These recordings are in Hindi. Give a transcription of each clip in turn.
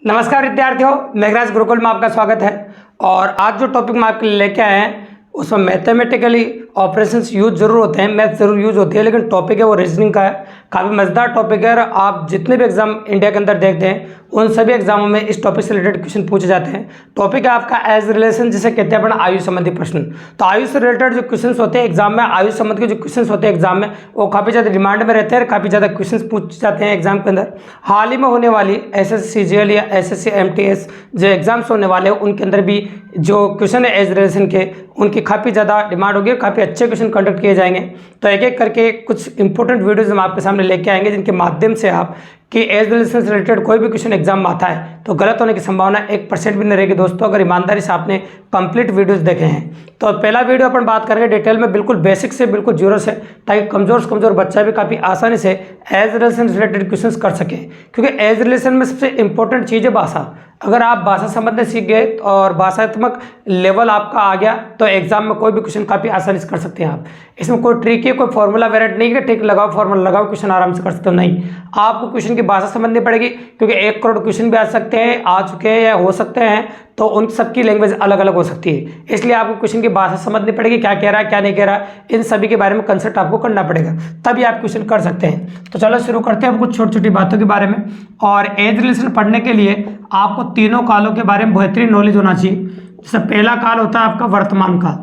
नमस्कार विद्यार्थियों, मेघराज गुरुकुल में आपका स्वागत है। और आज जो टॉपिक मैं आपके लिए लेके आए हैं उसमें मैथमेटिकली ऑपरेशंस यूज जरूर होते हैं, मैथ जरूर यूज होती है, लेकिन टॉपिक है वो रीजनिंग का है। काफ़ी मज़ेदार टॉपिक है और आप जितने भी एग्जाम इंडिया के अंदर देखते हैं उन सभी एग्जामों में इस टॉपिक से रिलेटेड क्वेश्चन पूछे जाते हैं। टॉपिक है आपका एज रिलेशन, जिसे कहते हैं अपन आयु संबंधी प्रश्न। तो आयु से रिलेटेड जो क्वेश्चन होते हैं एग्जाम में, आयु संबंध के जो क्वेश्चन होते हैं एग्जाम में, वो काफ़ी ज़्यादा डिमांड में रहते हैं, काफ़ी ज़्यादा क्वेश्चन पूछे जाते हैं एग्जाम के अंदर। हाल ही में होने वाली SSC CGL या SSC MTS जो एग्जाम्स होने वाले हैं उनके अंदर भी जो क्वेश्चन है एज रिलेशन के, उनकी काफ़ी ज़्यादा डिमांड होगी, काफ़ी अच्छे क्वेश्चन कंडक्ट किए जाएंगे। तो एक एक करके कुछ इंपॉर्टेंट वीडियोज हम आपके सामने लेके आएंगे जिनके माध्यम से आप कि एज रिलेशन से रिलेटेड कोई भी क्वेश्चन एग्जाम में आता है तो गलत होने की संभावना 1% भी नहीं रहेगी दोस्तों, अगर ईमानदारी से आपने कंप्लीट वीडियोस देखे हैं। तो पहला वीडियो अपन बात करेंगे डिटेल में, बिल्कुल बेसिक से बिल्कुल जीरो से, ताकि कमज़ोर से कमज़ोर बच्चा भी काफ़ी आसानी से एज रिलेशन से रिलेटेड क्वेश्चन कर सके। क्योंकि एज रिलेशन में सबसे इंपॉर्टेंट चीज़ है भाषा। अगर आप भाषा संबंध सीख गए और भाषात्मक लेवल आपका आ गया तो एग्जाम में कोई भी क्वेश्चन काफ़ी आसानी से कर सकते हैं आप। इसमें कोई ट्रिक है, कोई फॉर्मूला वेरिएंट नहीं है, ट्रिक लगाओ फॉर्मूला लगाओ क्वेश्चन आराम से कर सकते हो, नहीं। आपको क्वेश्चन की भाषा समझनी पड़ेगी, क्योंकि 1 करोड़ क्वेश्चन भी आ सकते हैं, आ चुके हैं या हो सकते हैं, तो उन सबकी लैंग्वेज अलग अलग हो सकती है। इसलिए आपको क्वेश्चन की भाषा समझनी पड़ेगी, क्या कह रहा है क्या नहीं कह रहा है, इन सभी के बारे में कंसेप्ट आपको करना पड़ेगा, तभी आप क्वेश्चन कर सकते हैं। तो चलो शुरू करते हैं कुछ छोटी छोटी बातों के बारे में। और एज रिलेशन पढ़ने के लिए आपको तीनों कालों के बारे में बेहतरीन नॉलेज होना चाहिए। जैसे पहला काल होता है आपका वर्तमान काल,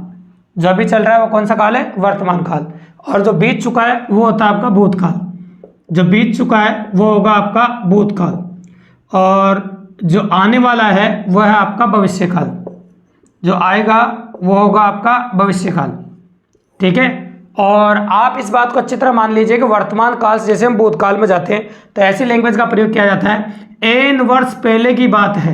जो अभी चल रहा है वो कौन सा काल है? वर्तमान काल। और जो बीत चुका है वो होता है आपका भूतकाल, जो बीत चुका है वो होगा आपका भूतकाल। और जो आने वाला है वो है आपका भविष्यकाल, जो आएगा वो होगा आपका भविष्यकाल। ठीक है। और आप इस बात को अच्छी तरह मान लीजिए कि वर्तमान काल से जैसे हम भूतकाल में जाते हैं तो ऐसी लैंग्वेज का प्रयोग किया जाता है। n वर्ष पहले की बात है,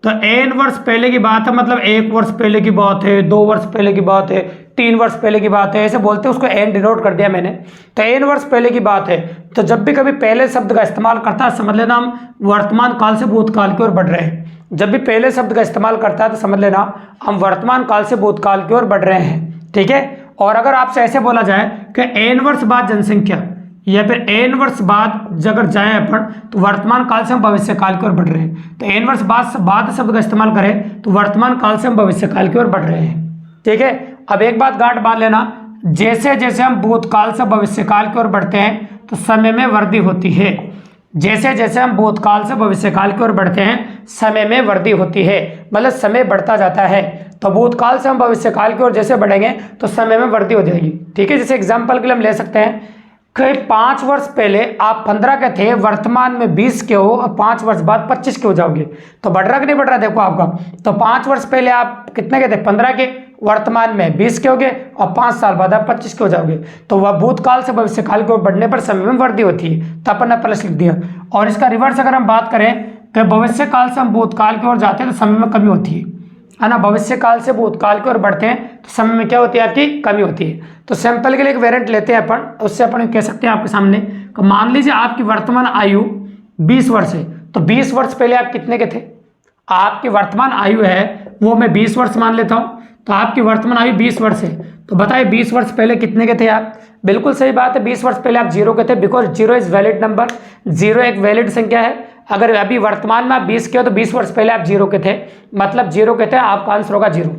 तो n वर्ष पहले की बात है मतलब 1 वर्ष पहले की बात है, 2 वर्ष पहले की बात है, 3 वर्ष पहले की बात है, ऐसे बोलते हैं, उसको n डिनोट कर दिया मैंने। तो n वर्ष पहले की बात है, तो जब भी कभी पहले शब्द का इस्तेमाल करता है समझ लेना हम वर्तमान काल से भूतकाल की ओर बढ़ रहे हैं। जब भी पहले शब्द का इस्तेमाल करता है तो समझ लेना हम वर्तमान काल से भूतकाल की ओर बढ़ रहे हैं। ठीक है। और अगर आपसे ऐसे बोला जाए कि n वर्ष बाद जनसंख्या, या फिर n वर्ष बाद अगर जाए अपन तो वर्तमान काल से हम भविष्य काल की ओर बढ़ रहे हैं, तो n वर्ष बाद शब्द का इस्तेमाल करें तो वर्तमान काल से हम भविष्य काल की ओर बढ़ रहे हैं। ठीक है। अब एक बात गांठ बांध लेना, जैसे जैसे हम भूतकाल से भविष्य काल की ओर बढ़ते हैं तो समय में वृद्धि होती है। जैसे जैसे हम भूतकाल से भविष्यकाल की ओर बढ़ते हैं समय में वृद्धि होती है, मतलब समय बढ़ता जाता है। तो भूतकाल से हम भविष्यकाल की ओर जैसे बढ़ेंगे तो समय में वृद्धि हो जाएगी। ठीक है। जैसे एग्जाम्पल के लिए हम ले सकते हैं कि 5 वर्ष पहले आप 15 के थे, वर्तमान में 20 के हो, और 5 वर्ष बाद 25 के हो जाओगे, तो बढ़ रहा कि नहीं बढ़ रहा? देखो आपका, तो 5 वर्ष पहले आप कितने के थे? 15 के, वर्तमान में 20 के हो गए, और 5 साल बाद आप 25 के हो जाओगे। तो वह भूतकाल से भविष्यकाल की ओर बढ़ने पर समय में वृद्धि होती है, तो अपन ने प्लस लिख दिया। और इसका रिवर्स अगर हम बात करें कि भविष्यकाल से हम भूतकाल की ओर जाते हैं तो समय में कमी होती है ना। भविष्य काल से भूतकाल की ओर बढ़ते हैं तो समय में क्या होती है? आपकी कमी होती है। तो सैंपल के लिए एक वेरिएंट लेते हैं अपन, उससे अपन कह सकते हैं आपके सामने, मान लीजिए आपकी वर्तमान आयु 20 वर्ष है, तो 20 वर्ष पहले आप कितने के थे? आपकी वर्तमान आयु है वो मैं 20 वर्ष मान लेता हूँ, तो आपकी वर्तमान आयु 20 वर्ष है, तो बताइए 20 वर्ष पहले कितने के थे आप? बिल्कुल सही बात है, 20 वर्ष पहले आप 0 के थे, बिकॉज 0 इज वैलिड नंबर, 0 एक वैलिड संख्या है। अगर अभी वर्तमान में आप 20 के हो तो 20 वर्ष पहले आप 0 के थे, मतलब 0 के थे, आपका आंसर होगा 0।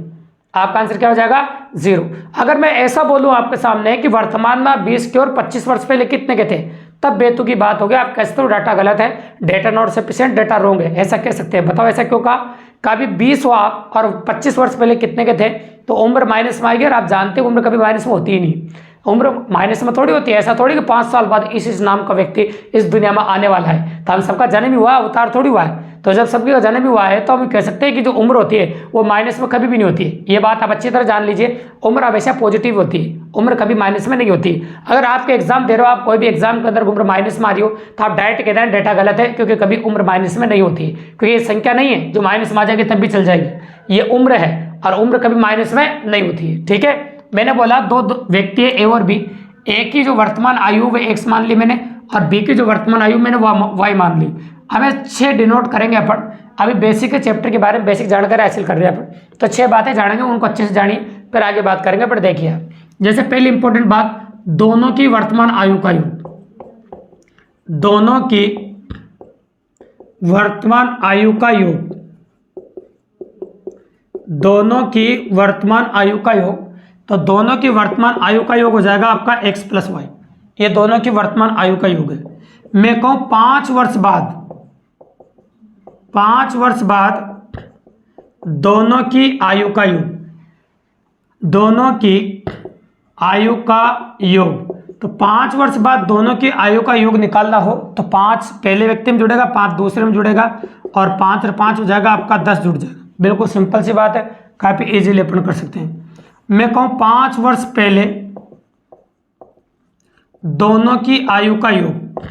आपका आंसर क्या हो जाएगा? 0। अगर मैं ऐसा बोलूं आपके सामने कि वर्तमान में आप 20 के और 25 वर्ष पहले कितने के थे, तब बेतु की बात होगी। आप कह सकते हो डाटा गलत है, data not sufficient, data wrong है, ऐसा कह सकते हैं। बताओ ऐसा क्यों कहा? कभी 20 हो आप और 25 वर्ष पहले कितने के थे, तो उम्र माइनस में आएगी, और आप जानते हो उम्र कभी माइनस में होती ही नहीं। उम्र माइनस में थोड़ी होती है, ऐसा थोड़ी कि 5 साल बाद इस नाम का व्यक्ति इस दुनिया में आने वाला है, तो हम सबका जन्म ही हुआ, अवतार थोड़ी हुआ है। तो जब सबकी का जन्म ही हुआ है तो हम कह सकते हैं कि जो उम्र होती है वो माइनस में कभी भी नहीं होती है। ये बात आप अच्छी तरह जान लीजिए, उम्र हमेशा पॉजिटिव होती है, उम्र कभी माइनस में नहीं होती। अगर आपके एग्जाम दे रहे हो, आप कोई भी एग्जाम के अंदर उम्र माइनस में आ रही हो, तो आप डायरेक्ट कहते हैं डेटा गलत है, क्योंकि कभी उम्र माइनस में नहीं होती है, क्योंकि ये संख्या नहीं है जो माइनस में आ जाएगी तब भी चल जाएगी। ये उम्र है और उम्र कभी माइनस में नहीं होती है। ठीक है। मैंने बोला दो व्यक्ति है, ए और बी, ए की जो वर्तमान आयु वो x मान ली मैंने, और बी की जो वर्तमान आयु मैंने y मान ली। हमें 6 डिनोट करेंगे अपन। अभी बेसिक के चैप्टर के बारे में बेसिक जानकारी हासिल कर रहे हैं अपन, तो 6 बातें जानेंगे, उनको अच्छे से जानिए, फिर आगे बात करेंगे। पर देखिए, जैसे पहली इंपॉर्टेंट बात, दोनों की वर्तमान आयु का योग, दोनों की वर्तमान आयु का योग, दोनों की वर्तमान आयु का योग, तो दोनों की वर्तमान आयु का योग हो जाएगा आपका x प्लस वाई। ये दोनों की वर्तमान आयु का योग है। मैं कहूँ 5 वर्ष बाद, 5 वर्ष बाद दोनों की आयु का योग, दोनों की आयु का योग, तो 5 वर्ष बाद दोनों की आयु का योग निकालना हो तो 5 पहले व्यक्ति में जुड़ेगा, 5 दूसरे में जुड़ेगा और 5 और 5 हो जाएगा आपका 10 जुड़ जाएगा। बिल्कुल सिंपल सी बात है, काफी इजीली अपन कर सकते हैं। मैं कहूँ 5 वर्ष पहले दोनों की आयु का योग,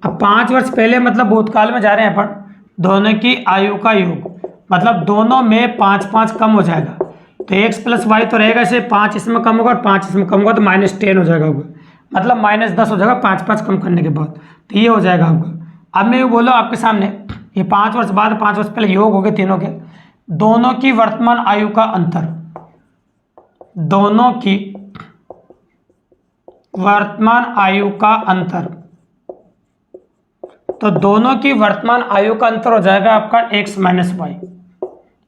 अब 5 वर्ष पहले मतलब भूतकाल में जा रहे हैं अपन, दोनों की आयु का योग मतलब दोनों में 5-5 कम हो जाएगा, तो x प्लस वाई तो रहेगा, इसे 5 इसमें कम होगा और 5 इसमें कम होगा तो -10 हो जाएगा होगा, मतलब -10 हो जाएगा 5-5 कम करने के बाद, तो ये हो जाएगा आपका। अब मैं ये बोलो आपके सामने, ये 5 वर्ष बाद 5 वर्ष पहले योग हो गए तीनों के, दोनों की वर्तमान आयु का अंतर, दोनों की वर्तमान आयु का अंतर, तो दोनों की वर्तमान आयु का अंतर हो जाएगा आपका x माइनस वाई।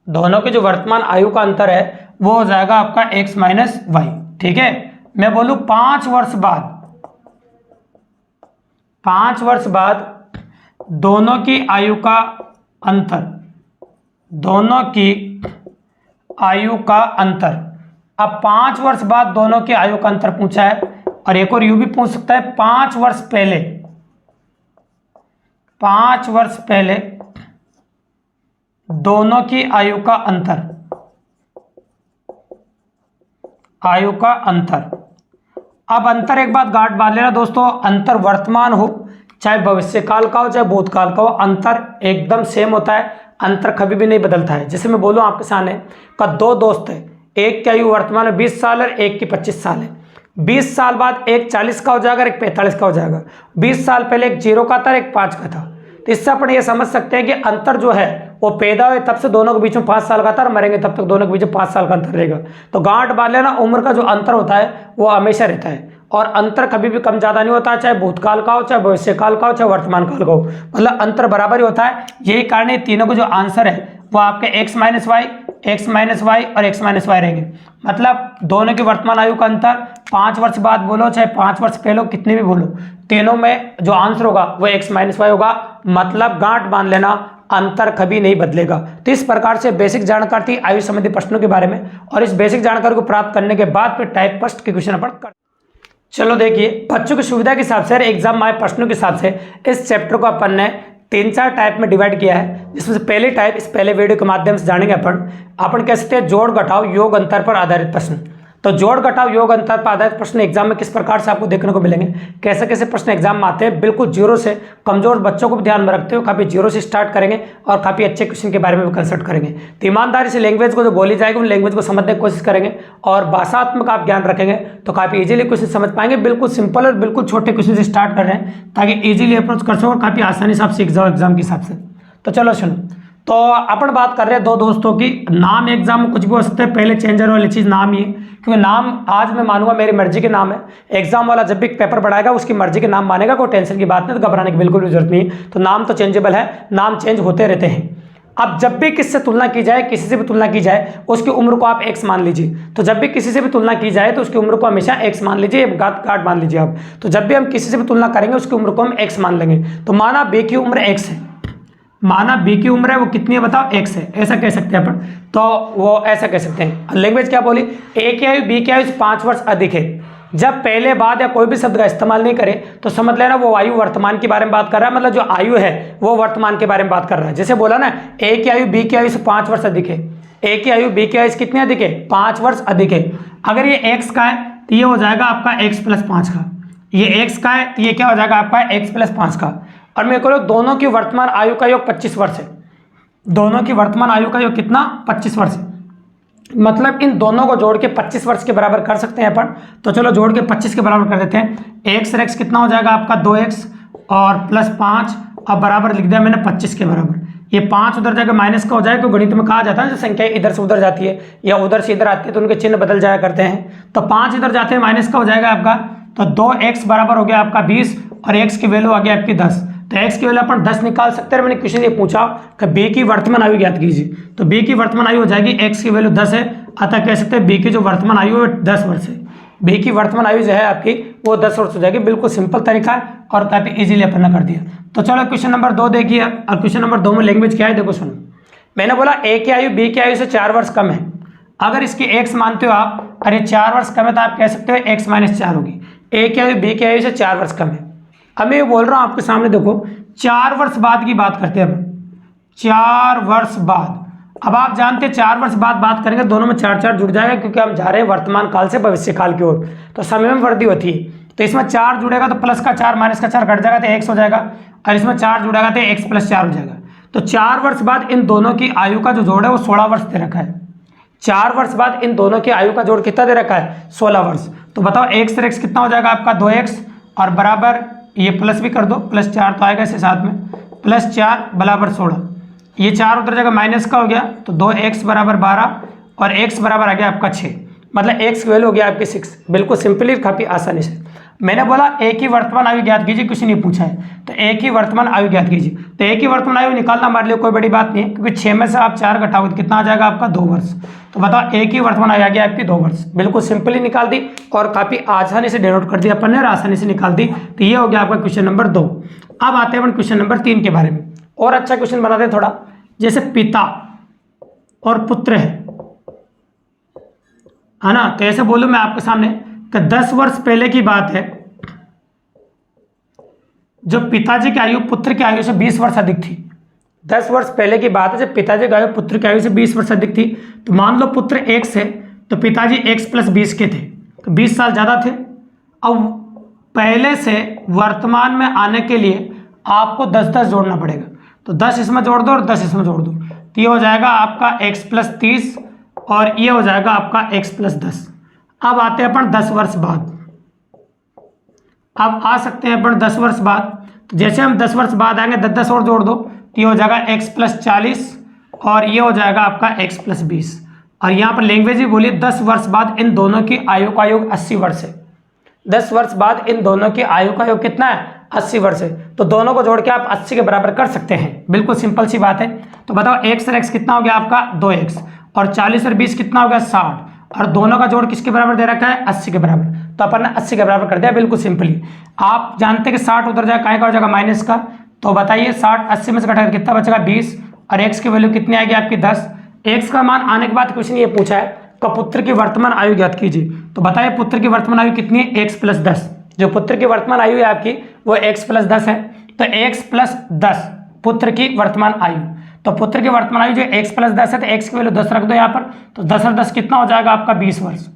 दोनों की जो वर्तमान आयु का अंतर है वो हो जाएगा आपका x माइनस वाई। ठीक है, मैं बोलूं 5 वर्ष बाद, 5 वर्ष बाद दोनों की आयु का अंतर, दोनों की आयु का अंतर। अब 5 वर्ष बाद दोनों की आयु का अंतर पूछा है, और एक और यूं भी पूछ सकता है 5 वर्ष पहले, 5 वर्ष पहले दोनों की आयु का अंतर, आयु का अंतर। अब अंतर एक बात गांठ बांध लेना दोस्तों, अंतर वर्तमान हो चाहे भविष्यकाल का हो चाहे भूतकाल का हो, अंतर एकदम सेम होता है, अंतर कभी भी नहीं बदलता है। जैसे मैं बोलूं आपके सामने का 2 दोस्त है, एक की आयु वर्तमान में 20 साल है, एक की 25 साल है। 20 साल बाद एक 40 का हो जाएगा, एक 45 का हो जाएगा। 20 साल पहले एक 0 का था, एक 5 का था। तो इससे अपन ये समझ सकते हैं कि अंतर जो है वो पैदा हुए तब से दोनों के बीच में 5 साल का था, और मरेंगे तब तक दोनों के बीच में 5 साल का अंतर रहेगा। तो गांठ बांध लेना, उम्र का जो अंतर होता है वो हमेशा रहता है, और अंतर कभी भी कम ज्यादा नहीं होता, चाहे भूतकाल का हो चाहे भविष्यकाल का हो चाहे वर्तमान काल का हो, मतलब अंतर बराबर ही होता है। यही कारण है तीनों के जो आंसर है वो आपके x minus Y, x minus Y और x माइनस वाई रहेंगे। मतलब दोनों की वर्तमान आयु का अंतर 5 वर्ष बाद बोलो चाहे 5 वर्ष पहले, कितने भी बोलो, तीनों में जो आंसर होगा वो x माइनस वाई होगा। मतलब गांठ बांध लेना, अंतर कभी नहीं बदलेगा। तो इस प्रकार से बेसिक जानकारी थी आयु संबंधी प्रश्नों के बारे में, और इस बेसिक जानकारी को प्राप्त करने के बाद फिर टाइप फर्स्ट के क्वेश्चन अपन कर। चलो देखिए, बच्चों की सुविधा के हिसाब से एग्जाम आए प्रश्नों के हिसाब से इस चैप्टर को अपन ने 3-4 टाइप में डिवाइड किया है, जिसमें से पहली टाइप इस पहले वीडियो के माध्यम से जानेंगे अपन कह सकते हैं जोड़ घटाव योग अंतर पर आधारित प्रश्न। तो जोड़ घटाव योग अंतर पर आधारित प्रश्न एग्जाम में किस प्रकार से आपको देखने को मिलेंगे, कैसे कैसे प्रश्न एग्जाम में आते हैं, बिल्कुल जीरो से, कमजोर बच्चों को भी ध्यान में रखते हुए काफी जीरो से स्टार्ट करेंगे और काफी अच्छे क्वेश्चन के बारे में भी कंसल्ट करेंगे। तो ईमानदारी से लैंग्वेज को जो बोली जाएगी उन लैंग्वेज को समझने की कोशिश करेंगे, और भाषात्मक आप ज्ञान रखेंगे तो काफी इजीली क्वेश्चन समझ पाएंगे। बिल्कुल सिंपल और बिल्कुल छोटे क्वेश्चन से स्टार्ट कर रहे हैं ताकि इजीली अप्रोच कर सको और काफी आसानी से आप सीख जाओ एग्जाम के हिसाब से। तो चलो सुनो, तो अपन बात कर रहे हैं 2 दोस्तों की। नाम एग्जाम में कुछ भी हो सकता है, पहले चेंजर वाली चीज नाम ही है, क्योंकि नाम आज मैं मानूंगा मेरी मर्जी के नाम है। एग्जाम वाला जब भी पेपर बढ़ाएगा उसकी मर्जी के नाम मानेगा, कोई टेंशन की बात नहीं, तो घबराने की बिल्कुल भी जरूरत नहीं है। तो नाम तो चेंजेबल है, नाम चेंज होते रहते हैं। अब जब भी किससे तुलना की जाए, किसी से भी तुलना की जाए, उसकी उम्र को आप x मान लीजिए। तो जब भी किसी से भी तुलना की जाए तो उसकी उम्र को हमेशा x मान लीजिए, गांठ मान लीजिए आप। तो जब भी हम किसी से भी तुलना करेंगे उसकी उम्र को हम x मान लेंगे। तो माना b की उम्र x है, माना b की उम्र है वो कितनी है बताओ, x है, ऐसा कह सकते हैं अपन। तो वो ऐसा कह सकते हैं, लैंग्वेज क्या बोली, a की आयु b की आयु 5 वर्ष अधिक है। जब पहले बाद या कोई भी शब्द का इस्तेमाल नहीं करे तो समझ लेना वो आयु वर्तमान के बारे में बात कर रहा है, मतलब जो आयु है वो वर्तमान के बारे में बात कर रहा है। जैसे बोला ना, a की आयु b की आयु से 5 वर्ष अधिक है, a की आयु b की आयु से कितनी अधिक है, 5 वर्ष अधिक है। अगर ये x का है तो ये हो जाएगा आपका x प्लस 5 का, ये x का है तो ये क्या हो जाएगा आपका x प्लस 5 का। और मेरे को दोनों की वर्तमान आयु का योग 25 वर्ष है, दोनों की वर्तमान आयु का योग कितना, 25 वर्ष है। मतलब इन दोनों को जोड़ के 25 वर्ष के बराबर कर सकते हैं अपन। तो चलो जोड़ के 25 के बराबर कर देते हैं। x और x कितना हो जाएगा आपका 2x और प्लस 5, अब बराबर लिख दिया मैंने 25 के बराबर। ये 5 उधर जाकर माइनस का हो जाएगा, गणित में कहा जाता है जो संख्या इधर से उधर जाती है या उधर से इधर आती है तो उनके चिन्ह बदल जाया करते हैं। तो 5 इधर जाते हैं माइनस का हो जाएगा आपका, तो 2x बराबर हो गया आपका 20 और x की वैल्यू आ गया आपकी 10। तो x की वैल्यू अपन 10 निकाल सकते हैं। मैंने क्वेश्चन ये पूछा कि b की वर्तमान आयु ज्ञात कीजिए, तो b की वर्तमान आयु हो जाएगी, x की वैल्यू 10 है, अतः कह सकते हैं b की जो वर्तमान आयु है 10 वर्ष है। b की वर्तमान आयु जो है आपकी वो 10 वर्ष हो जाएगी। बिल्कुल सिंपल तरीका है और काफी इजीली अपन ने कर दिया। तो चलो क्वेश्चन नंबर 2 देखिए। और क्वेश्चन नंबर 2 में लैंग्वेज क्या है देखो सुनो। मैंने बोला a की आयु b की आयु से 4 वर्ष कम है। अगर इसकी x मानते हो आप, अरे 4 वर्ष कम है तो आप कह सकते हो x - 4 होगी। a की आयु b की आयु से 4 वर्ष कम है। अब मैं ये बोल रहा हूँ आपके सामने, देखो 4 वर्ष बाद की बात करते हैं अब। 4 वर्ष बाद, अब आप जानते हैं 4 वर्ष बाद बात करेंगे दोनों में 4 जुड़ जाएगा, क्योंकि हम जा रहे हैं वर्तमान काल से भविष्य काल की ओर, तो समय में वृद्धि होती है। तो इसमें 4 जुड़ेगा तो प्लस का 4 माइनस का 4 कट जाएगा तो x हो जाएगा, और इसमें 4 जुड़ेगा तो x + 4 हो जाएगा। तो 4 वर्ष बाद इन दोनों की आयु का जो जोड़ है वो 16 वर्ष दे रखा है। 4 वर्ष बाद इन दोनों की आयु का जोड़ कितना दे रखा है? 16 वर्ष। तो बताओ x और x कितना हो जाएगा आपका? 2x, और बराबर ये प्लस भी कर दो, +4 तो आएगा इसके साथ में, +4 = 16। ये 4 उधर जगह माइनस का हो गया, तो 2x = 12 और x बराबर आ गया आपका 6, मतलब x की वैल्यू हो गया आपकी 6। बिल्कुल सिंपली, काफ़ी आसानी से। मैंने बोला a की वर्तमान आयु ज्ञात कीजिए, कुछ नहीं पूछा है, तो a की वर्तमान आयु ज्ञात कीजिए। तो a की वर्तमान आयु निकालना हमारे लिए कोई बड़ी बात नहीं है, क्योंकि 6 में से आप 4 घटाओगे तो कितना आ जाएगा आपका? 2 वर्ष। तो बताओ a की वर्तमान आयु आ गया आपकी 2 वर्ष। बिल्कुल सिंपली निकाल दी और काफ़ी आसानी से डिनोट कर दिया अपन ने और आसानी से निकाल दी। तो ये हो गया आपका क्वेश्चन नंबर 2। अब आते हैं अपन क्वेश्चन नंबर 3 के बारे में, और अच्छा क्वेश्चन बनाते हैं थोड़ा। जैसे पिता और पुत्र है ना, तो ऐसे बोलूं मैं आपके सामने कि 10 वर्ष पहले की बात है, जो पिताजी की आयु पुत्र की आयु से 20 वर्ष अधिक थी। 10 वर्ष पहले की बात है जब पिताजी की आयु पुत्र की आयु से 20 वर्ष अधिक थी। तो मान लो पुत्र x है तो पिताजी x + 20 के थे, तो 20 साल ज़्यादा थे। अब पहले से वर्तमान में आने के लिए आपको 10-10 जोड़ना पड़ेगा, तो 10 इसमें जोड़ दो और 10 इसमें जोड़ दो, तो ये हो जाएगा आपका x + 30 और ये हो जाएगा आपका x + 10। अब आते हैं अपन 10 वर्ष बाद। अब आ सकते हैं अपन 10 वर्ष बाद, तो जैसे हम 10 वर्ष बाद आएंगे 10-10 और जोड़ दो, तो ये हो जाएगा x + 40 और ये हो जाएगा आपका x + 20। और यहाँ पर लैंग्वेज भी बोलिए 10 वर्ष बाद इन दोनों की आयु का योग 80 वर्ष है। 10 वर्ष बाद इन दोनों की आयु का योग कितना है? 80 वर्ष है। तो दोनों को जोड़ के आप 80 के बराबर कर सकते हैं। बिल्कुल सिंपल सी बात है। तो बताओ x और x कितना हो गया आपका? 2x, और 40 और 20 कितना हो गया? 60, और दोनों का जोड़ किसके बराबर दे रखा है? 80 के बराबर। तो अपन ने 80 के बराबर कर दिया। बिल्कुल सिंपली आप जानते हैं कि 60 उधर जाएगा, काय का हो जाएगा? माइनस का। तो बताइए 60 80 में से घटाकर कितना बचेगा? 20, और x की वैल्यू कितनी आएगी आपकी? 10। x का मान आने के बाद क्वेश्चन ये पूछा है तो पुत्र की वर्तमान आयु ज्ञात कीजिए। तो बताइए पुत्र की वर्तमान आयु कितनी है? x + 10। जो पुत्र की वर्तमान आयु है आपकी वो x + 10 है। तो x + 10 पुत्र की वर्तमान आयु। तो पुत्र की वर्तमान आयु जो x + 10 है, तो x की वैल्यू 10 रख दो यहाँ पर, तो 10 और 10 कितना हो जाएगा आपका? 20 वर्ष।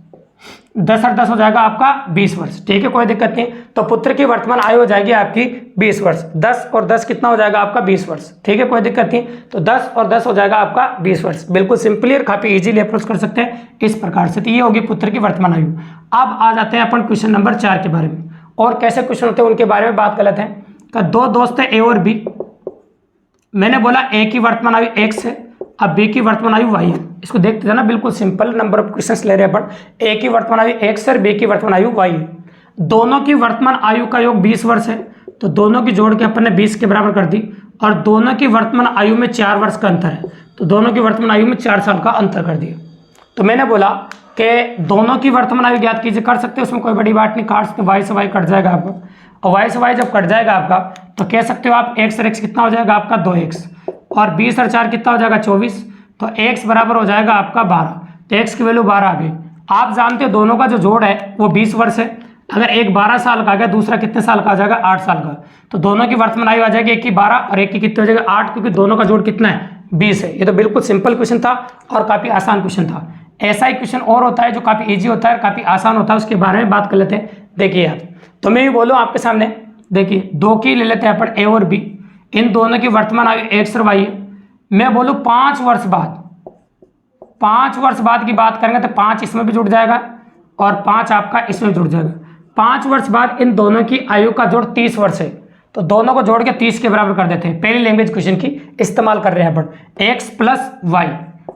10 और 10 हो जाएगा आपका 20 वर्ष। ठीक है, कोई दिक्कत नहीं। तो पुत्र की वर्तमान आयु हो जाएगी आपकी 20 वर्ष। 10 और 10 कितना हो जाएगा आपका? 20 वर्ष। ठीक है, कोई दिक्कत नहीं। तो 10 और 10 हो जाएगा आपका 20 वर्ष। बिल्कुल सिंपली और काफी इजीली अप्रोच कर सकते हैं इस प्रकार से। तो ये होगी पुत्र की वर्तमान आयु। अब आ जाते हैं अपन क्वेश्चन नंबर 4 के बारे में, और कैसे क्वेश्चन होते हैं उनके बारे में बात कर लेते हैं। कि 2 दोस्त है a और b। मैंने बोला a की वर्तमान आयु x है, अब b की वर्तमान आयु y है। इसको देखते थे ना, बिल्कुल सिंपल नंबर ऑफ क्वेश्चंस ले रहे हैं अपन। a की वर्तमान आयु x और b की वर्तमान आयु y है। दोनों की वर्तमान आयु का योग 20 वर्ष है, तो दोनों की जोड़ के अपन ने 20 के बराबर कर दी, और दोनों की वर्तमान आयु में 4 वर्ष का अंतर है, तो दोनों की वर्तमान आयु में 4 साल का अंतर कर दिया। तो मैंने बोला कि दोनों की वर्तमान आयु ज्ञात कीजिए, कर सकते हैं, उसमें कोई बड़ी बात नहीं। काट सकते, y से y कट जाएगा आपको, और y से y जब कट जाएगा आपका तो कह सकते हो आप x और x कितना हो जाएगा आपका? 2x, और 20 और 4 कितना हो जाएगा? 24। तो x बराबर हो जाएगा आपका 12, तो x की वैल्यू 12 आ गई। आप जानते हो दोनों का जो जोड़ है वो 20 वर्ष है। अगर एक 12 साल का आ गया, दूसरा कितने साल का आ जाएगा? 8 साल का। तो दोनों की वर्तमान आयु आ जाएगी, एक की 12 और एक की कितने हो जाएगा? 8, क्योंकि दोनों का जोड़ कितना है? 20 है। ये तो बिल्कुल सिंपल क्वेश्चन था और काफ़ी आसान क्वेश्चन था। ऐसा ही क्वेश्चन और होता है जो काफ़ी ईजी होता है, काफ़ी आसान होता है, उसके बारे में बात कर लेते हैं। देखिए आप, तो मैं भी बोलूँ आपके सामने, देखिए 2 की ले लेते हैं अपन a और b। इन दोनों की वर्तमान आयु x और y है। मैं बोलूँ 5 वर्ष बाद, 5 वर्ष बाद की बात करेंगे तो 5 इसमें भी जुड़ जाएगा और 5 आपका इसमें जुड़ जाएगा। 5 वर्ष बाद इन दोनों की आयु का जोड़ 30 वर्ष है, तो दोनों को जोड़ के 30 के बराबर कर देते हैं। पहली लैंग्वेज क्वेश्चन की इस्तेमाल कर रहे हैं अपन, x + y,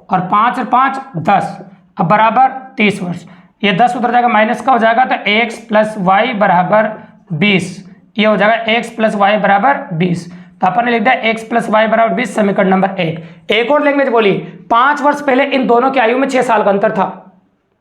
और 5 और 5 10, अब बराबर 30 वर्ष। ये 10 उधर जाएगा, माइनस का हो जाएगा, तो x + y = 20। ये हो जाएगा x प्लस वाई बराबर 20। तो अपन ने लिख दिया x प्लस वाई बराबर 20 समीकरण नंबर 1। एक और लैंग्वेज बोली, 5 वर्ष पहले इन दोनों की आयु में 6 साल का अंतर था।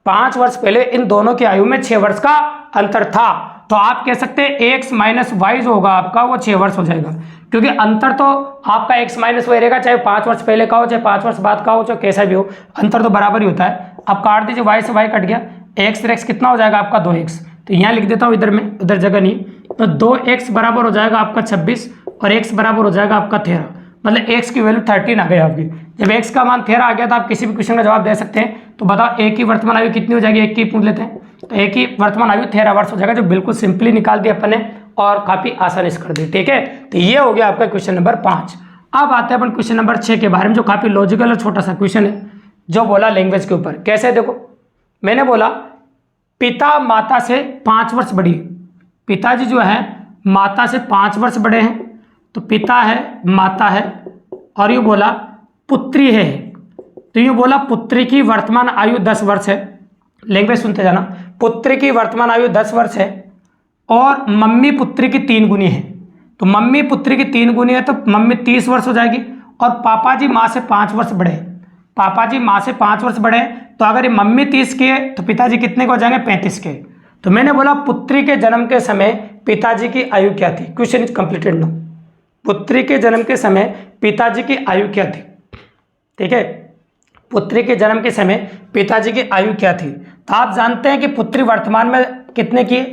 5 वर्ष पहले इन दोनों की आयु में 6 वर्ष का अंतर था। तो आप कह सकते हैं x माइनस वाई जो होगा आपका वो 6 वर्ष हो जाएगा, क्योंकि अंतर तो आपका x माइनस वाई रहेगा, चाहे 5 वर्ष पहले का हो चाहे 5 वर्ष बाद का हो, चाहे कैसा भी हो, अंतर तो बराबर ही होता है। अब काट दीजिए, y से y कट गया, x से x कितना हो जाएगा आपका 2x। तो यहाँ लिख देता हूँ इधर में, उधर जगह नहीं, तो 2x बराबर हो जाएगा आपका 26 और x बराबर हो जाएगा आपका 13, मतलब x की वैल्यू 13 आ गई आपकी। जब x का मान 13 आ गया तो आप किसी भी क्वेश्चन का जवाब दे सकते हैं। तो बताओ a की वर्तमान आयु कितनी हो जाएगी, एक की पूछ लेते हैं। तो a की वर्तमान आयु 13 वर्ष हो जाएगा, जो बिल्कुल सिंपली निकाल दिया अपन ने और काफी आसानी से कर दी। ठीक है, तो ये हो गया आपका क्वेश्चन नंबर 5। अब आते हैं अपन क्वेश्चन नंबर 6 के बारे में, जो काफी लॉजिकल और छोटा सा क्वेश्चन है, जो बोला लैंग्वेज के ऊपर। कैसे, देखो मैंने बोला पिता माता से 5 वर्ष बड़ी, पिताजी जो है माता से 5 वर्ष बड़े हैं, तो पिता है माता है, और ये बोला पुत्री है, तो ये बोला पुत्री की वर्तमान आयु 10 वर्ष है। लैंग्वेज सुनते जाना, पुत्री की वर्तमान आयु 10 वर्ष है और मम्मी पुत्री की 3 गुनी है। तो मम्मी पुत्री की 3 गुनी है तो मम्मी 30 वर्ष हो जाएगी, और पापा जी माँ से 5 वर्ष बड़े हैं, पापा जी माँ से 5 वर्ष बड़े हैं। तो अगर ये मम्मी 30 के है तो पिताजी कितने के हो जाएंगे, 35 के। तो मैंने बोला पुत्री के जन्म के समय पिताजी की आयु क्या थी। Question is completed no. पुत्री के जन्म के समय पिताजी की आयु क्या थी। ठीक है, पुत्री के जन्म के समय पिताजी की आयु क्या थी। तो आप जानते हैं कि पुत्री वर्तमान में कितने की है,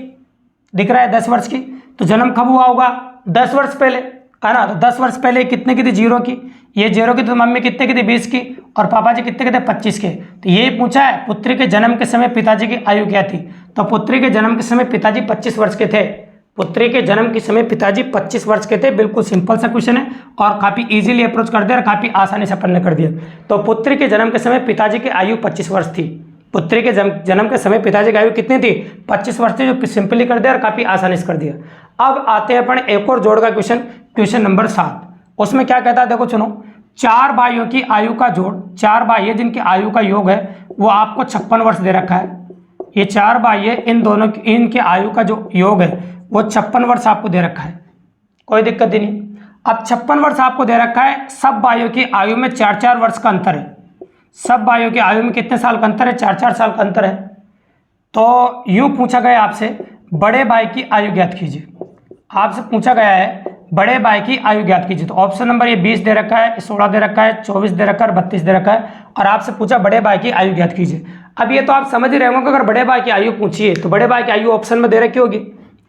दिख रहा है 10 वर्ष की। तो जन्म कब हुआ होगा, 10 वर्ष पहले, है ना। तो 10 वर्ष पहले कितने की थी, 0 की। ये 0 की, तो मम्मी कितने की थी, 20 की, और पापा जी कितने के थे, 25 के। तो ये पूछा है पुत्री के जन्म के समय पिताजी की आयु क्या थी। तो पुत्री के जन्म के समय पिताजी 25 वर्ष के थे। पुत्री के जन्म के समय पिताजी 25 वर्ष के थे। बिल्कुल सिंपल सा क्वेश्चन है और काफी इजीली अप्रोच कर दिया और काफी आसानी से अपन ने कर दिया। तो पुत्री के जन्म के समय पिताजी की आयु 25 वर्ष थी। पुत्री के जन्म के समय पिताजी की आयु कितनी थी, 25 वर्ष थी, जो सिंपली कर दिया और काफी आसानी से कर दिया। अब आते हैं अपन एक और जोड़ का क्वेश्चन, क्वेश्चन नंबर 7। उसमें क्या कहता है, देखो सुनो, 4 भाइयों की आयु का जोड़, 4 भाई है जिनकी आयु का योग है वो आपको 56 वर्ष दे रखा है। ये 4 भाई है, इन दोनों की, इनके आयु का जो योग है वो 56 वर्ष आपको दे रखा है, कोई दिक्कत ही नहीं। अब 56 वर्ष आपको दे रखा है, सब भाइयों की आयु में 4-4 वर्ष का अंतर है। सब भाइयों की आयु में कितने साल का अंतर है, 4-4 साल का अंतर है। तो यूं पूछा गया आपसे बड़े भाई की आयु ज्ञात कीजिए। आपसे पूछा गया है बड़े भाई की आयु ज्ञात कीजिए। तो ऑप्शन नंबर ये 20 दे रखा है, 16 दे रखा है, 24 दे रखा है, 32 दे रखा है, और आपसे पूछा बड़े भाई की आयु ज्ञात कीजिए। अब ये तो आप समझ ही रहे होंगे कि अगर बड़े भाई की आयु पूछिए तो बड़े भाई की आयु ऑप्शन में दे रखी होगी,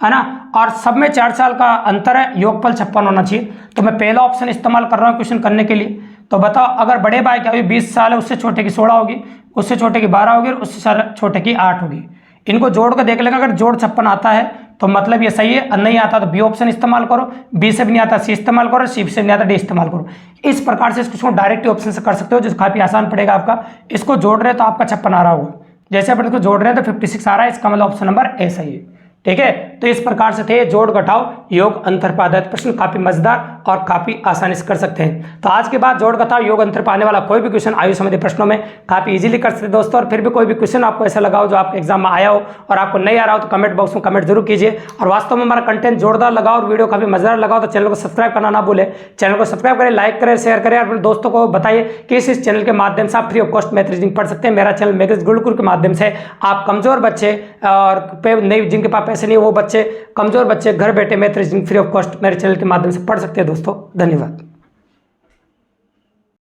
है ना, और सब में 4 साल का अंतर है, योगफल 56 होना चाहिए। तो मैं पहला ऑप्शन इस्तेमाल कर रहा हूँ क्वेश्चन करने के लिए। तो बताओ अगर बड़े भाई की आयु 20 साल है, उससे छोटे की 16 होगी, उससे छोटे की 12 होगी, और उससे छोटे की 8 होगी। इनको जोड़ कर देख लेगा, अगर जोड़ 56 आता है तो मतलब ये सही है, नहीं आता तो बी ऑप्शन इस्तेमाल करो, बी से भी नहीं आता सी इस्तेमाल करो, सी से नहीं आता डी इस्तेमाल करो। इस प्रकार से इसको डायरेक्ट ऑप्शन से कर सकते हो, जो काफी आसान पड़ेगा आपका। इसको जोड़ रहे तो आपका 56 आ रहा होगा, जैसे अपन इसको जोड़ रहे हैं तो 56 आ रहा है, इसका मतलब ऑप्शन नंबर ए सही है। ठीक है, तो इस प्रकार से थे जोड़ घटाव योग अंतरपा आधारित प्रश्न, काफी मजेदार और काफी आसानी से कर सकते हैं। तो आज के बाद जोड़ घटाव योग अंतरपा आने वाला कोई भी क्वेश्चन आयु संबंधी प्रश्नों में काफी इजीली कर सकते हैं दोस्तों। और फिर भी कोई भी क्वेश्चन आपको ऐसा लगा हो जो आपके एग्जाम में आया हो और आपको नहीं आ रहा हो तो कमेंट बॉक्स में कमेंट जरूर कीजिए। और वास्तव में हमारा कंटेंट जोरदार लगा और वीडियो काफी मजेदार लगा तो चैनल को सब्सक्राइब करना ना भूले। चैनल को सब्सक्राइब करें, लाइक करें, शेयर करें, अपने दोस्तों को बताइए कि इस चैनल के माध्यम से आप free of cost math reasoning पढ़ सकते हैं। मेरा चैनल मैथ्स गुरुकुल के माध्यम से आप कमजोर बच्चे और नहीं, जिनके पास पैसे नहीं वो बच्चे, कमजोर बच्चे घर बैठे math reasoning free of cost मेरे चैनल के माध्यम से पढ़ सकते हैं दोस्तों। धन्यवाद।